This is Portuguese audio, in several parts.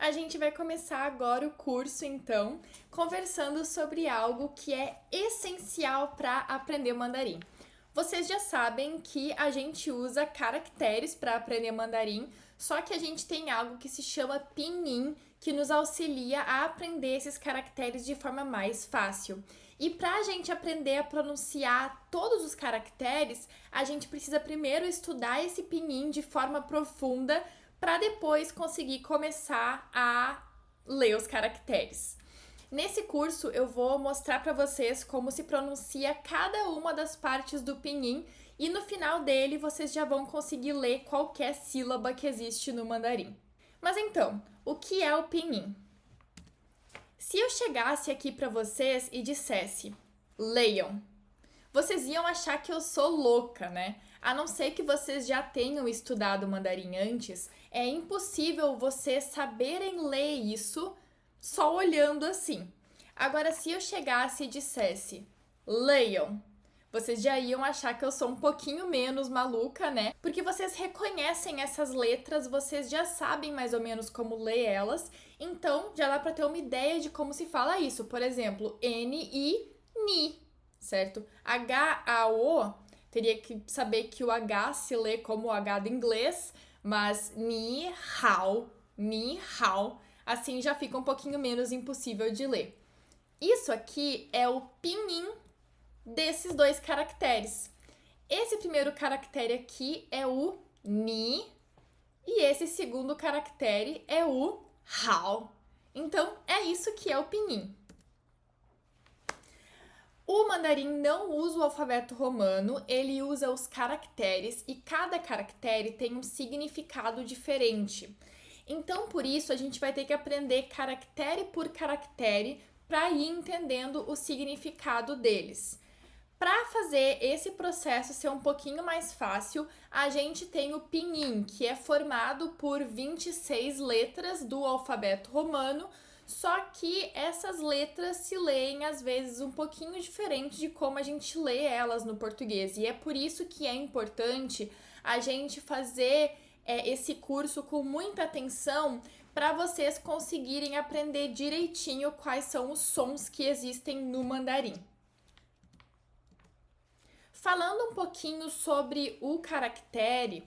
A gente vai começar agora o curso, então, conversando sobre algo que é essencial para aprender mandarim. Vocês já sabem que a gente usa caracteres para aprender mandarim, só que a gente tem algo que se chama pinyin, que nos auxilia a aprender esses caracteres de forma mais fácil. E para a gente aprender a pronunciar todos os caracteres, a gente precisa primeiro estudar esse pinyin de forma profunda para depois conseguir começar a ler os caracteres. Nesse curso eu vou mostrar para vocês como se pronuncia cada uma das partes do pinyin e no final dele vocês já vão conseguir ler qualquer sílaba que existe no mandarim. Mas então, o que é o pinyin? Se eu chegasse aqui para vocês e dissesse leiam, vocês iam achar que eu sou louca, né? A não ser que vocês já tenham estudado mandarim antes, é impossível vocês saberem ler isso só olhando assim. Agora, se eu chegasse e dissesse leiam, vocês já iam achar que eu sou um pouquinho menos maluca, né? Porque vocês reconhecem essas letras, vocês já sabem mais ou menos como ler elas, então já dá para ter uma ideia de como se fala isso. Por exemplo, N e Ni, certo? H-A-O, teria que saber que o H se lê como o H do inglês, mas Ni Hao, assim já fica um pouquinho menos impossível de ler. Isso aqui é o pinyin desses dois caracteres. Esse primeiro caractere aqui é o Ni e esse segundo caractere é o Hao. Então, é isso que é o pinyin. O mandarim não usa o alfabeto romano, ele usa os caracteres e cada caractere tem um significado diferente. Então, por isso, a gente vai ter que aprender caractere por caractere para ir entendendo o significado deles. Para fazer esse processo ser um pouquinho mais fácil, a gente tem o pinyin, que é formado por 26 letras do alfabeto romano, só que essas letras se leem às vezes um pouquinho diferente de como a gente lê elas no português. E é por isso que é importante a gente fazer esse curso com muita atenção para vocês conseguirem aprender direitinho quais são os sons que existem no mandarim. Falando um pouquinho sobre o caractere,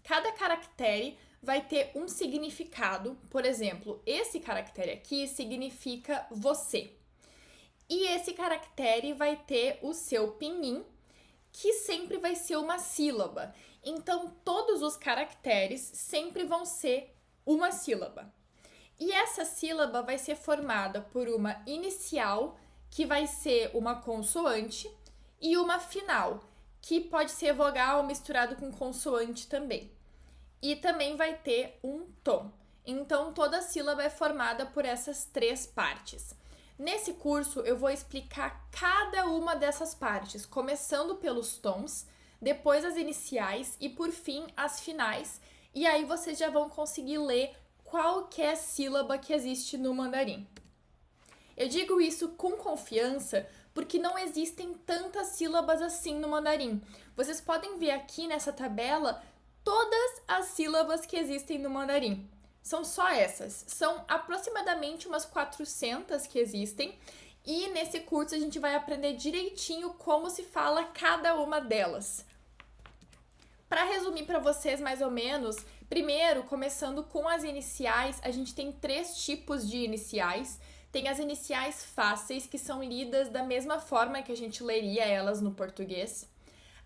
cada caractere vai ter um significado. Por exemplo, esse caractere aqui significa você. E esse caractere vai ter o seu pinyin, que sempre vai ser uma sílaba. Então, todos os caracteres sempre vão ser uma sílaba. E essa sílaba vai ser formada por uma inicial, que vai ser uma consoante, e uma final, que pode ser vogal misturado com consoante também. E também vai ter um tom. Então, toda sílaba é formada por essas três partes. Nesse curso, eu vou explicar cada uma dessas partes, começando pelos tons, depois as iniciais e, por fim, as finais. E aí vocês já vão conseguir ler qualquer sílaba que existe no mandarim. Eu digo isso com confiança porque não existem tantas sílabas assim no mandarim. Vocês podem ver aqui nessa tabela todas as sílabas que existem no mandarim. São só essas. São aproximadamente umas 400 que existem. E nesse curso a gente vai aprender direitinho como se fala cada uma delas. Para resumir para vocês mais ou menos, primeiro, começando com as iniciais, a gente tem 3 tipos de iniciais. Tem as iniciais fáceis, que são lidas da mesma forma que a gente leria elas no português.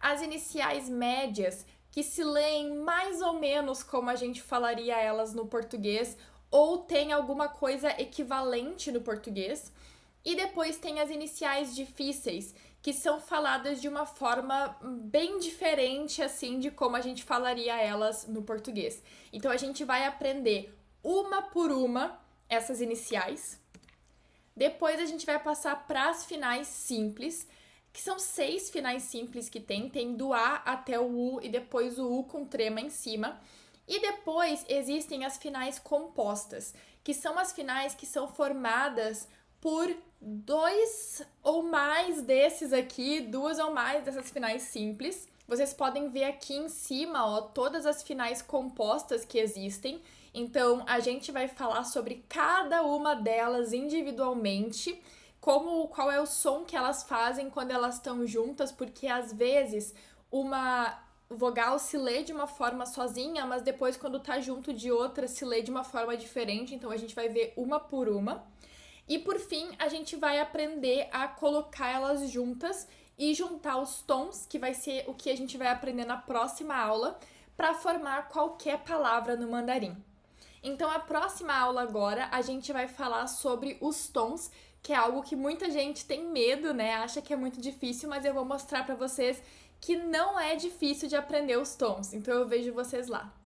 As iniciais médias, que se leem mais ou menos como a gente falaria elas no português, ou tem alguma coisa equivalente no português. E depois tem as iniciais difíceis, que são faladas de uma forma bem diferente assim de como a gente falaria elas no português. Então a gente vai aprender uma por uma essas iniciais. Depois a gente vai passar para as finais simples, que são 6 finais simples que tem do A até o U e depois o U com trema em cima. E depois existem as finais compostas, que são as finais que são formadas por 2 ou mais desses aqui, 2 ou mais dessas finais simples. Vocês podem ver aqui em cima, ó, todas as finais compostas que existem. Então, a gente vai falar sobre cada uma delas individualmente, qual é o som que elas fazem quando elas estão juntas, porque às vezes uma vogal se lê de uma forma sozinha, mas depois quando tá junto de outra se lê de uma forma diferente, então a gente vai ver uma por uma. E por fim, a gente vai aprender a colocar elas juntas e juntar os tons, que vai ser o que a gente vai aprender na próxima aula, para formar qualquer palavra no mandarim. Então, a próxima aula agora, a gente vai falar sobre os tons, que é algo que muita gente tem medo, né? Acha que é muito difícil, mas eu vou mostrar para vocês que não é difícil de aprender os tons. Então, eu vejo vocês lá.